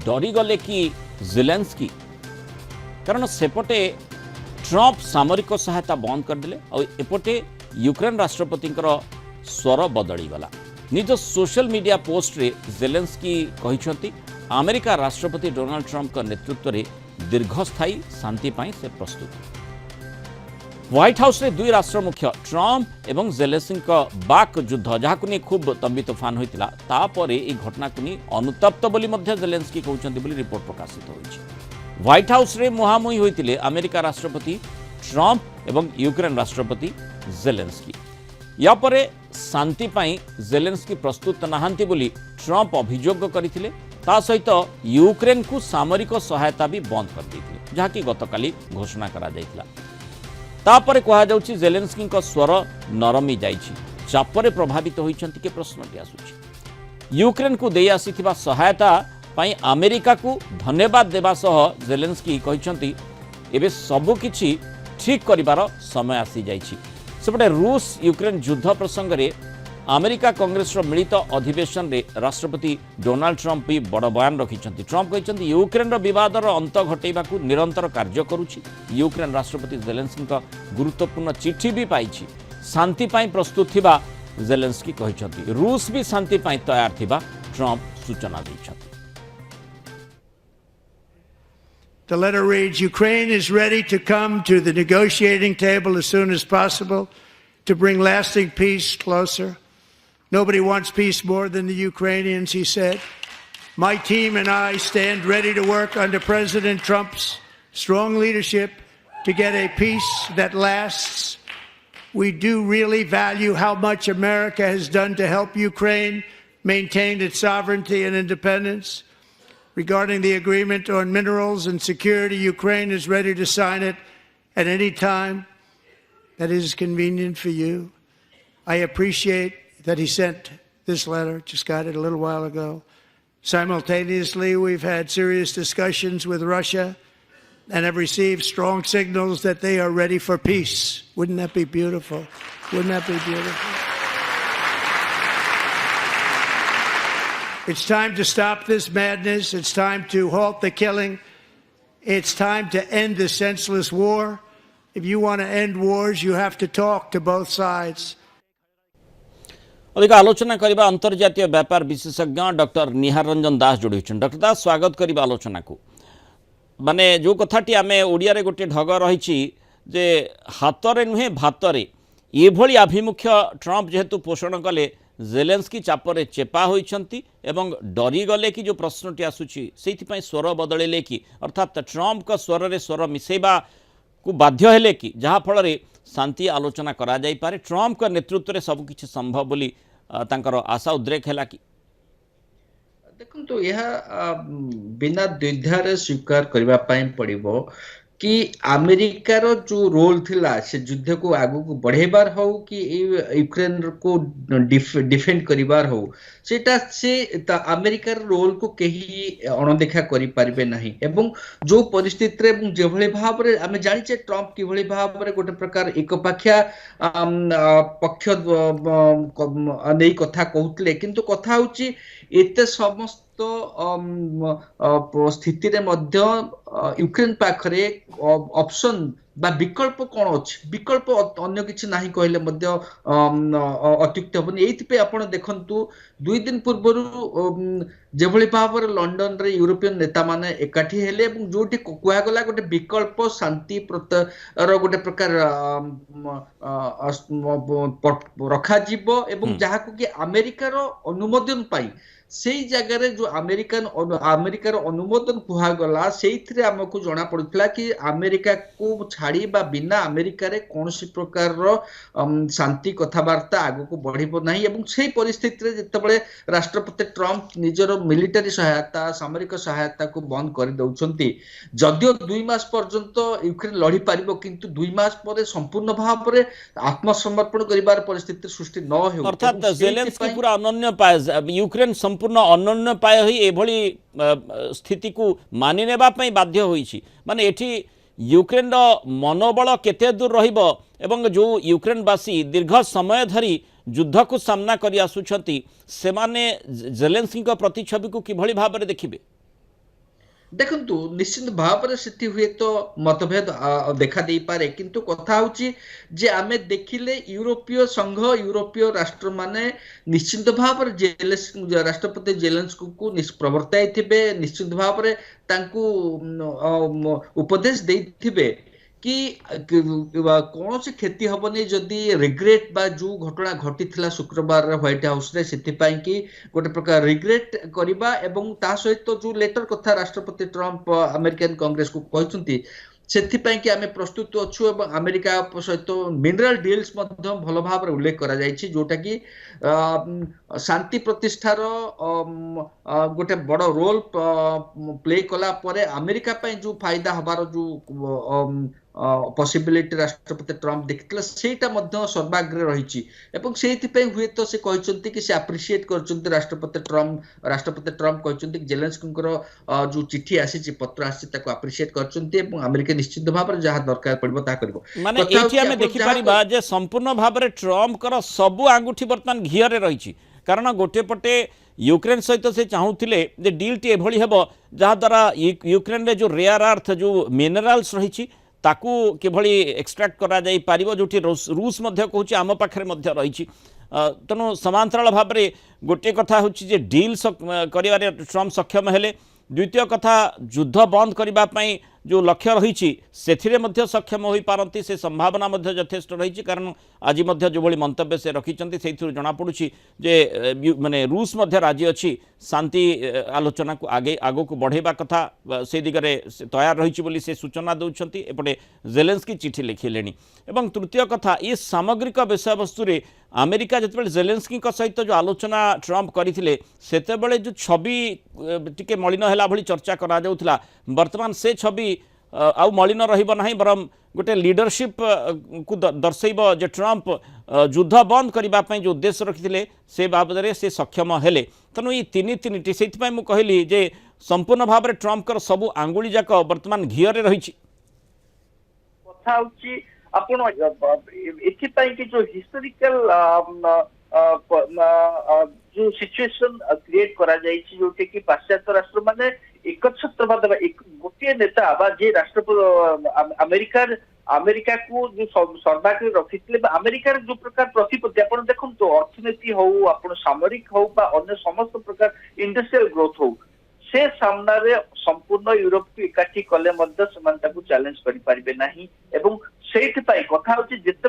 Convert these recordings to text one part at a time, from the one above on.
डरीगले कि जेलेंस्की कारण सेपटे ट्रंप सामरिक सहायता बंद करदे और एपटे यूक्रेन राष्ट्रपति स्वर बदलीगला निज सोशल मीडिया पोस्ट रे जेलेंस्की कहते अमेरिका राष्ट्रपति डोनाल्ड ट्रंप का नेतृत्व में दीर्घस्थायी शांति पाई से प्रस्तुत। व्हाइट हाउस रे दुई राष्ट्र मुख्य ट्रंप एवं जेलेंस्की बाक युद्ध जहाँ नहीं खूब तंबी तोफान होता तापर यह घटना को नहीं अनुतप्त बोली जेलेंस्की कहते रिपोर्ट प्रकाशित होती। व्हाइट हाउस रे मुहांमुही होते अमेरिका राष्ट्रपति ट्रंप एवं यूक्रेन राष्ट्रपति जेलेंस्की या परे शांति पाई जेलेंस्की प्रस्तुत नहांती बोली ट्रंप अभियोग करते सहित यूक्रेन को सामरिक सहायता भी बंद कर देते जहाँकि गतकाली घोषणा करा जायतिला। तापर कहुच्छी जेलेंस्की स्वर नरमी जाइछि चापरे प्रभावित होइछन्ति के प्रश्नटी आसुछि। यूक्रेन को दे आसीथिबा सहायता पाई अमेरिका को धन्यवाद देवा सह जेलेंस्की कहते एबे सबु किछि ठीक करिवार समय आसी जाइछि। सेपटे रूस यूक्रेन युद्ध प्रसंग में अमेरिका कांग्रेस मिलित अधिवेशन में राष्ट्रपति डोनाल्ड ट्रंप भी बड़ बयान रखिंट। ट्रंप कहते यूक्रेन विवादर अंत घटेबा निरंतर कार्य करुछि। यूक्रेन राष्ट्रपति जेलेंस्की गुरुत्वपूर्ण चिठी भी पाई शांति पाई प्रस्तुत थिबा जेलेंस्की कहते रूस भी शांति पाई तैयार थिबा ट्रंप सूचना दैछन्ति। The letter reads, Ukraine is ready to come to the negotiating table as soon as possible to bring lasting peace closer. Nobody wants peace more than the Ukrainians, he said. My team and I stand ready to work under President Trump's strong leadership to get a peace that lasts. We do really value how much America has done to help Ukraine maintain its sovereignty and independence. Regarding the agreement on minerals and security, Ukraine is ready to sign it at any time that is convenient for you. I appreciate that he sent this letter, just got it a little while ago. Simultaneously, we've had serious discussions with Russia and have received strong signals that they are ready for peace. Wouldn't that be beautiful? Wouldn't that be beautiful? It's time to stop this madness. It's time to halt the killing. It's time to end the senseless war. If you want to end wars, you have to talk to both sides. अधिक आलोचना करबा अंतर्जातीय व्यापार विशेषज्ञ doctor निहार रंजन दास जोड़ी doctor दास स्वागत करबा आलोचना को माने जो कथाटी आमे ओडिया रे गोटे ढग रही जे हातरे नुहे भातरे ये भली आभिमुख्य ट्रंप जेहेतु पोषण कले जेलेंस्की चापरे चेपा होइछंती एवं डरी गले कि जो प्रश्नटी आसुची सेइथिपई स्वर बदलेले कि अर्थात ट्रंप का स्वर रे स्वर मिसेबा को बाध्य हेले कि जहाँ फल रे शांति आलोचना करा जाई पारे ट्रंप का नेतृत्व रे सब किछि संभव बोली तांकर आशा उद्रेक हैला कि देखंतु यह बिना द्विधारे स्वीकार करबा पई पड़िबो कि अमेरिकार जो रोल थिला से युद्ध को आगु को बढ़ेबार हो कि यूक्रेन को डिफेंड करिबार हो सेटा से अमेरिकार रोल को कहीं अणदेखा करि पारिबे नहीं एवं जो परिस्थिति रे एवं जेभଳି भाबरे आमे जानि छे ट्रंप किभଳି भाबरे गोटे प्रकार एकपाखिया पक्ष नै कथा कहउतले किंतु कथा होची एते समस्त स्थिति रे मध्य यूक्रेन पाखरे ऑप्शन बा विकल्प कौन अछि विकल्प अन्य किछि नाही कहले मध्य अत्युक्त हबनी एथि पे आपण देखंतु 2 दिन पूर्वरु जेभଳି भाबर लंडन रे यूरोपियन नेता माने एकाठी हेले एवं जोटी कुआ गला गोटे विकल्प शांति प्रतर गोटे प्रकार रखा जीवो एवं जहा को कि अमेरिकार अनुमोदन पाई सेई जगह रे जो अमेरिकार अनुमोदन कुहा गला सेइथरे हमकु जणा पड़ुतला कि अमेरिका को छाड़ी बा बिना अमेरिका रे कोनसी प्रकार रो शांति कथावार्ता आगु को बढ़िबो नाही एवं सेई परिस्थिति रे जतबळे राष्ट्रपति ट्रंप निजरो मिलिटरी सहायता सामरिक सहायता को बंद कर दउछंती जदियो 2 मास पर्यंत यूक्रेन लढी पारिबो किंतु 2 मास परे संपूर्ण भाव रे आत्मसमर्पण करिवार परिस्थिति सृष्टि न हेउ अर्थात जेलेंस्की पूरा अनन्य पाए यूक्रेन संपूर्ण अनन्य पाए होई एभली स्थिति को मानि नेबा पई बाध्य होईछि माने एठी यूक्रेन मनोबल केते दूर रहिबो एवं जो यूक्रेनवासी दीर्घ समय धरी युद्ध को सामना करि आसुछंती से माने जेलेंस्की प्रतिछवि को किभली भाबरे देखिबे ଦେଖନ୍ତୁ ନିଶ୍ଚିତ ଭାବରେ ସେଠି ହୁଏତ ମତଭେଦ ଦେଖା ଦେଇପାରେ, କିନ୍ତୁ କଥା ହଉଛି ଯେ ଆମେ ଦେଖିଲେ ୟୁରୋପୀୟ ସଂଘ ୟୁରୋପୀୟ ରାଷ୍ଟ୍ରମାନେ ନିଶ୍ଚିତ ଭାବରେ ରାଷ୍ଟ୍ରପତି ଜେଲେନ୍ସ୍କିଙ୍କୁ ପ୍ରବର୍ତ୍ତାଇଥିବେ, ନିଶ୍ଚିତ ଭାବରେ ତାଙ୍କୁ ଉପଦେଶ ଦେଇଥିବେ କି କୌଣସି କ୍ଷତି ହବନି ଯଦି ରିଗ୍ରେଟ ବା ଯୋଉ ଘଟଣା ଘଟିଥିଲା ଶୁକ୍ରବାର ହ୍ୱାଇଟ୍ ହାଉସରେ ସେଥିପାଇଁ କି ଗୋଟେ ପ୍ରକାର ରିଗ୍ରେଟ କରିବା ଏବଂ ତା ସହିତ ଯୋଉ ଲେଟର କଥା ରାଷ୍ଟ୍ରପତି ଟ୍ରମ୍ପ ଆମେରିକାନ କଂଗ୍ରେସକୁ କହିଛନ୍ତି ସେଥିପାଇଁ କି ଆମେ ପ୍ରସ୍ତୁତ ଅଛୁ ଏବଂ ଆମେରିକା ସହିତ ମିନେରାଲ ଡିଲ୍ସ ମଧ୍ୟ ଭଲ ଭାବରେ ଉଲ୍ଲେଖ କରାଯାଇଛି ଯୋଉଟା କି ଶାନ୍ତି ପ୍ରତିଷ୍ଠାର ଗୋଟେ ବଡ ରୋଲ ପ୍ଲେ କଲା ପରେ ଆମେରିକା ପାଇଁ ଯୋଉ ଫାଇଦା ହବାର ଯୋଉ ପସିବିଲିଟି ରାଷ୍ଟ୍ରପତି ଟ୍ରମ୍ପ ଦେଖିଥିଲେ ସେଇଟା ମଧ୍ୟ ସର୍ବାଗ୍ରେ ରହିଛି ଏବଂ ସେଇଥିପାଇଁ ହୁଏତ ସେ କହିଛନ୍ତି କି ସେ ଆପ୍ରିସିଏଟ କରୁଛନ୍ତି ରାଷ୍ଟ୍ରପତି ଟ୍ରମ୍ପ କହିଛନ୍ତି ଜେଲେନ୍ସ୍କିଙ୍କର ଯୋଉ ଚିଠି ଆସିଛି ପତ୍ର ଆସିଛି ତାକୁ ଆପ୍ରିସିଏଟ କରୁଛନ୍ତି ଏବଂ ଆମେରିକା ନିଶ୍ଚିତ ଭାବରେ ଯାହା ଦରକାର ପଡିବ ତାହା କରିବ। ମାନେ ଏଇଠି ଆମେ ଦେଖିପାରିବା ଯେ ସମ୍ପୂର୍ଣ୍ଣ ଭାବରେ ଟ୍ରମ୍ପଙ୍କର ସବୁ ଆଙ୍ଗୁଠି ବର୍ତ୍ତମାନ ଘିଅରେ ରହିଛି, କାରଣ ଗୋटे ପଟେ ୟୁକ୍ରେନ୍ ସହିତ ସେ ଚାହୁଁଥିଲେ ଯେ ଡିଲ୍ଟି ଏଭଳି ହେବ ଯାହାଦ୍ୱାରା ୟୁକ୍ରେନ୍ରେ ଯେଉଁ ରେୟାର ଆର୍ଥ ଯେଉଁ ମିନେରାଲ୍ସ ରହିଛି ତାକୁ କିଭଳି ଏକ୍ସଟ୍ରାକ୍ଟ କରାଯାଇ ପାରିବ, ଯେଉଁଠି ରୁଷ ମଧ୍ୟ କହୁଛି ଆମ ପାଖରେ ମଧ୍ୟ ରହିଛି। ତେଣୁ ସମାନ୍ତରାଳ ଭାବରେ ଗୋଟିଏ କଥା ହେଉଛି ଯେ ଡିଲ୍ କରିବାରେ ଟ୍ରମ୍ପ ସକ୍ଷମ ହେଲେ, ଦ୍ୱିତୀୟ କଥା ଯୁଦ୍ଧ ବନ୍ଦ କରିବା ପାଇଁ जो लक्ष्य रही से सक्षम हो पारती से संभावना यथेष्ट रही कारण आज जो भली मंतव्य से रखिंट से जनापड़ी जे माने रूस राजी अच्छी शांति आलोचना को आगे आग को बढ़ेबा कथा से दिगरे तैयार रही से सूचना दौरान एपटे जेलेन्स्की चिठी लिखिले। एवं तृतीय कथा ये सामग्रिक विषय वस्तु अमेरिका जिते जेलेन्स्की सहित जो आलोचना ट्रम्प करते से जो छवि टिके मलिन है भली चर्चा करा जाउथला वर्तमान से छवि आउ मलिन रहिबो नाही बरम गोटे लीडरशिप को दर्शैब जे ट्रम्प युद्ध बंद करने जो उद्देश्य रखिते से बाबद से सक्षम हेले। तेणु ये तीन टी से कहली जे संपूर्ण भाव में ट्रम्प सबू आंगुली जाक वर्तमान घीरे रही जो हिस्टोरिकल जो सिचुएशन क्रिएट करा जोटे कि पाश्चात्य राष्ट्र माने एकछत्रवाद गोटे नेता बा जे राष्ट्रपति अमेरिका को जो सर्वाग्रे रखी अमेरिकार जो प्रकार प्रतिपत्ति आप देखो तो अर्थनीति हो आप सामरिक हो अन्य समस्त प्रकार इंडस्ट्रियल ग्रोथ हो से सामने संपूर्ण यूरोप को एकाठी कले चैलेंज करें ना से कथा जिते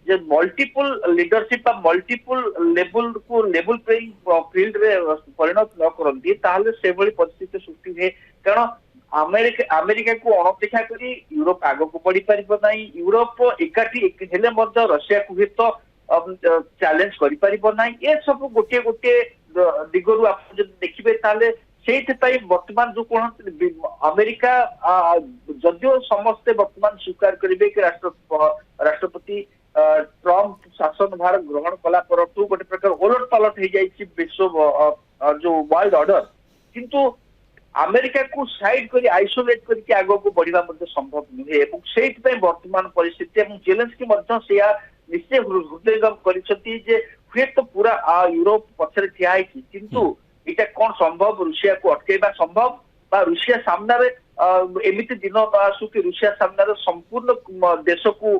जे मल्टीपल लीडरशिप मल्टीपल लेवल को लेवल प्लेइंग फील्ड रे परिणत न करती ताहले से भली परिस्थिति सृष्टि हुए कारण अमेरिका को अनदेखा करी यूरोप आग को बढ़ी पारिबो नाही यूरोप एकाठी हेले मध्य रशिया को भी तो चैलेंज करि पारिबो नाही ए सब गोटे गोटे दिगरु आप जब देखिबे ताहले सेइथपाई वर्तमान जो कोन अमेरिका जदियो समस्त वर्तमान स्वीकार करिबे कि राष्ट्रपति ट्रम्प शासन भार ग्रहण कला परठू गोटे प्रकार ओलट पालट हो जाइए विश्व जो वर्ल्ड ऑर्डर किंतु अमेरिका को साइड करी आइसोलेट करके आग को बढ़िबा संभव नुहे एवं सेइथपई वर्तमान परिस्थिति एवं जेलेन्स्की निश्चय हृदयगम करिसथि जे हुए तो पूरा यूरोप पछरे ठिया है किंतु इटा कौन संभव रुषिया को अटकेबा संभव बा रुषिया सामने एमिति दिन आसु कि रुषिया सामने संपूर्ण देश को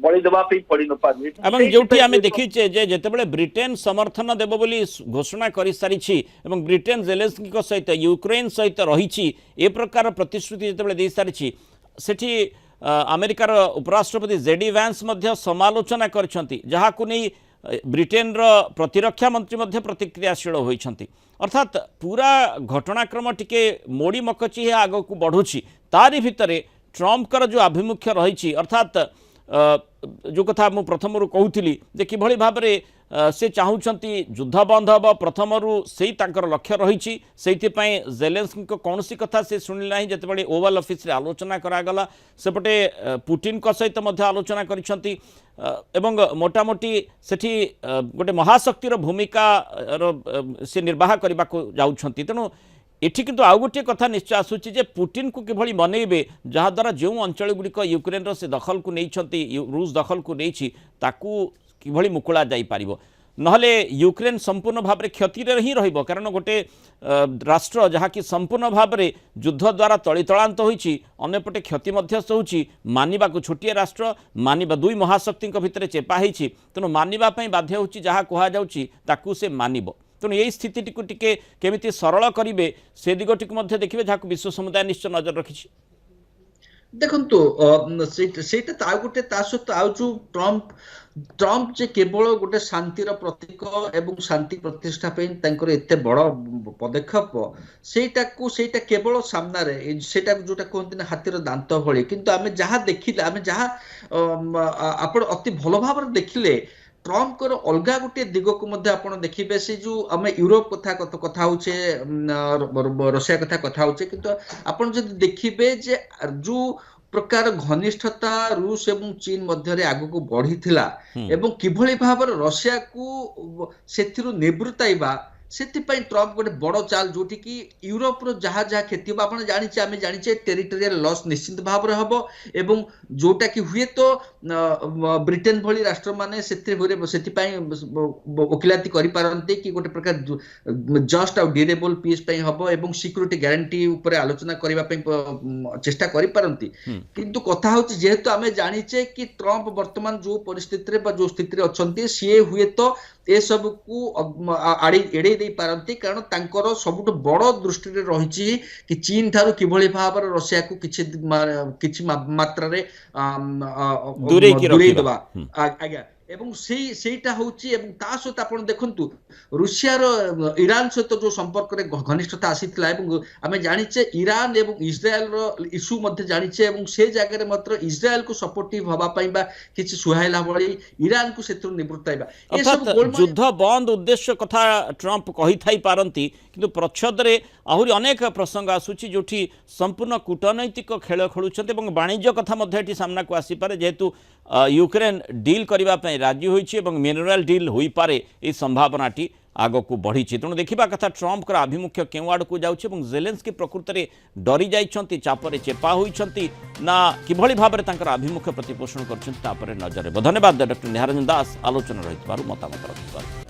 बड़ी दबा पे पड़ी न पारे एवं जोठी आमे देखिचे जे जेतेबेले ब्रिटेन समर्थन देबो बोली घोषणा करि सारिछि एवं ब्रिटेन जेलेन्स्की को सहित यूक्रेन सहित रहिछि ए प्रकार प्रतिश्रुति जेतेबेले दे सारिछि सेठी अमेरिकार उपराष्ट्रपति जेडी वैंस मध्य समालोचना करछंती जहा को नै ब्रिटेन रो प्रतिरक्षा मंत्री मध्य प्रतिक्रियाशील होइछंती अर्थात पूरा घटनाक्रम टिके मोड़ी मकची आग को बढ़ुछि तारी भितरे ट्रम्प कर जो आभिमुख्य रही अर्थात जो कथा मु प्रथम कहूली जे किभली भाव से चाहूँगी युद्ध बंद हम प्रथम से लक्ष्य रही से जेलेन्स्की कौन सी कथा से शुणिले ना जिते ओवल ऑफिस रे आलोचना करागला सेपटे पुटिन सहित आलोचना करिसेंती एवं मोटामोटी सेठी गोटे महाशक्तिर भूमिका से निर्वाह करने को जाउछंती। तेणु एठी किंतु आउ गोटे कथा निश्चय आसूची जे पुटिन को किभली मनइबे जहाद्वारा जो अंचल गुड़िक यूक्रेन से दखल को नहीं रूस दखल को नहीं ताकू किभली मुकुला जाई पारिबो। নহলে ୟୁକ୍ରେନ୍ ସମ୍ପୂର୍ଣ୍ଣ ଭାବରେ କ୍ଷତିରେ ହିଁ ରହିବ କାରଣ ଗୋଟେ ରାଷ୍ଟ୍ର ଯାହାକି ସମ୍ପୂର୍ଣ୍ଣ ଭାବରେ ଯୁଦ୍ଧ ଦ୍ୱାରା ତଳିତଳାନ୍ତ ହୋଇଛି ଅନ୍ୟପଟେ କ୍ଷତି ମଧ୍ୟ ସହୁଛି ମାନିବାକୁ ଛୋଟିଆ ରାଷ୍ଟ୍ର ମାନିବା ଦୁଇ ମହାଶକ୍ତିଙ୍କ ଭିତରେ ଚେପା ହେଇଛି ତେଣୁ ମାନିବା ପାଇଁ ବାଧ୍ୟ ହେଉଛି ଯାହା କୁହାଯାଉଛି ତାକୁ ସେ ମାନିବ ତେଣୁ ଏହି ସ୍ଥିତିଟିକୁ ଟିକେ କେମିତି ସରଳ କରିବେ ସେ ଦିଗଟିକୁ ମଧ୍ୟ ଦେଖିବେ ଯାହାକୁ ବିଶ୍ୱ ସମୁଦାୟ ନିଶ୍ଚୟ ନଜର ରଖିଛି ଦେଖନ୍ତୁ ସେଇଟା ତା ଗୋଟେ ତା ସହିତ ଆଉ ଯୋଉ ଟ୍ରମ୍ପ ଯେ କେବଳ ଗୋଟେ ଶାନ୍ତିର ପ୍ରତୀକ ଏବଂ ଶାନ୍ତି ପ୍ରତିଷ୍ଠା ପାଇଁ ତାଙ୍କର ଏତେ ବଡ ପଦକ୍ଷେପ ସେଇଟା କେବଳ ସାମ୍ନାରେ ସେଇଟା ଯୋଉଟା କୁହନ୍ତି ନା ହାତୀର ଦାନ୍ତ ଭଳି କିନ୍ତୁ ଆମେ ଯାହା ଦେଖିଲେ ଆମେ ଯାହା ଆପଣ ଅତି ଭଲ ଭାବରେ ଦେଖିଲେ ଟ୍ରମ୍ପଙ୍କର ଅଲଗା ଗୋଟିଏ ଦିଗକୁ ମଧ୍ୟ ଆପଣ ଦେଖିବେ ସେ ଯୋଉ ଆମେ ୟୁରୋପ କଥା ହଉଛେ ରଷିଆ କଥା ହଉଛେ କିନ୍ତୁ ଆପଣ ଯଦି ଦେଖିବେ ଯେ ଯୋଉ ପ୍ରକାର ଘନିଷ୍ଠତା ରୁଷ ଏବଂ ଚୀନ ମଧ୍ୟରେ ଆଗକୁ ବଢିଥିଲା ଏବଂ କିଭଳି ଭାବରେ ରଷିଆକୁ ସେଥିରୁ ନିବୃତ୍ତାଇବା ସେଥିପାଇଁ ଟ୍ରମ୍ପ ଗୋଟେ ବଡ ଚାଲ ଯୋଉଠି କି ୟୁରୋପର ଯାହା କ୍ଷତି ହବ ଆପଣ ଆମେ ଜାଣିଛେ ଟେରିଟୋରିଆଲ ଲସ୍ ନିଶ୍ଚିତ ଭାବରେ ହବ ଏବଂ ଯୋଉଟା କି ହୁଏତ ବ୍ରିଟେନ ଭଳି ରାଷ୍ଟ୍ରମାନେ ସେଥିପାଇଁ ଓକିଲାତି କରିପାରନ୍ତି କି ଗୋଟେ ପ୍ରକାର ଜଷ୍ଟ ଆଉ ଡ୍ୟୁରେବଲ ପିସ୍ ପାଇଁ ହବ ଏବଂ ସିକ୍ୟୁରିଟି ଗ୍ୟାରେଣ୍ଟି ଉପରେ ଆଲୋଚନା କରିବା ପାଇଁ ଚେଷ୍ଟା କରିପାରନ୍ତି କିନ୍ତୁ କଥା ହଉଛି ଯେହେତୁ ଆମେ ଜାଣିଛେ କି ଟ୍ରମ୍ପ ବର୍ତ୍ତମାନ ଯୋଉ ପରିସ୍ଥିତିରେ ବା ଯୋଉ ସ୍ଥିତିରେ ଅଛନ୍ତି ସିଏ ହୁଏତ ଏସବୁକୁ ଏଡେଇ ଦେଇ ପାରନ୍ତି କାରଣ ତାଙ୍କର ସବୁଠୁ ବଡ ଦୃଷ୍ଟିରେ ରହିଛି କି ଚୀନ ଠାରୁ କିଭଳି ଭାବରେ ରଷିଆକୁ କିଛି ମାତ୍ରାରେ ଦୂରେଇ ଦେବା ଆଜ୍ଞା ଏବଂ ସେଇଟା ହଉଛି ଏବଂ ତା ସହିତ ଆପଣ ଦେଖନ୍ତୁ ରୁଷିଆର ଇରାନ ସହିତ ଯୋଉ ସମ୍ପର୍କରେ ଘନିଷ୍ଠତା ଆସିଥିଲା ଏବଂ ଆମେ ଜାଣିଛେ ଇରାନ ଏବଂ ଇସ୍ରାଏଲର ଇସ୍ୟୁ ମଧ୍ୟ ଜାଣିଛେ ଏବଂ ସେ ଜାଗାରେ ମାତ୍ର ଇସ୍ରାଏଲକୁ ସପୋର୍ଟିଭ ହବା ପାଇଁ ବା କିଛି ସୁହାଇଲା ଭଳି ଇରାନକୁ ସେଥିରୁ ନିବୃତ୍ତାଇବା ଯୁଦ୍ଧ ବନ୍ଦ ଉଦ୍ଦେଶ୍ୟ କଥା ଟ୍ରମ୍ପ କହିଥାଇ ପାରନ୍ତି କିନ୍ତୁ ପ୍ରଚ୍ଛଦରେ ଆହୁରି ଅନେକ ପ୍ରସଙ୍ଗ ଆସୁଛି ଯୋଉଠି ସମ୍ପୂର୍ଣ୍ଣ କୂଟନୈତିକ ଖେଳ ଖେଳୁଛନ୍ତି ଏବଂ ବାଣିଜ୍ୟ କଥା ମଧ୍ୟ ଏଠି ସାମ୍ନାକୁ ଆସିପାରେ ଯେହେତୁ ୟୁକ୍ରେନ୍ ଡିଲ୍ କରିବା ପାଇଁ ରାଜି ହୋଇଛି ଏବଂ ମିନେରାଲ ଡିଲ୍ ହୋଇପାରେ ଏହି ସମ୍ଭାବନାଟି ଆଗକୁ ବଢ଼ିଛି ତେଣୁ ଦେଖିବା କଥା ଟ୍ରମ୍ପଙ୍କର ଆଭିମୁଖ୍ୟ କେଉଁ ଆଡ଼କୁ ଯାଉଛି ଏବଂ ଜେଲେନ୍ସ୍କି ପ୍ରକୃତରେ ଡରି ଯାଇଛନ୍ତି ଚାପରେ ଚେପା ହୋଇଛନ୍ତି ନା କିଭଳି ଭାବରେ ତାଙ୍କର ଆଭିମୁଖ୍ୟ ପ୍ରତିପୋଷଣ କରୁଛନ୍ତି ତାପରେ ନଜର ରହିବ ଧନ୍ୟବାଦ ଡକ୍ଟର ନିହାରଞ୍ଜନ ଦାସ ଆଲୋଚନା ରହିଥିବାରୁ ମତାମତ ରଖିଥିବାରୁ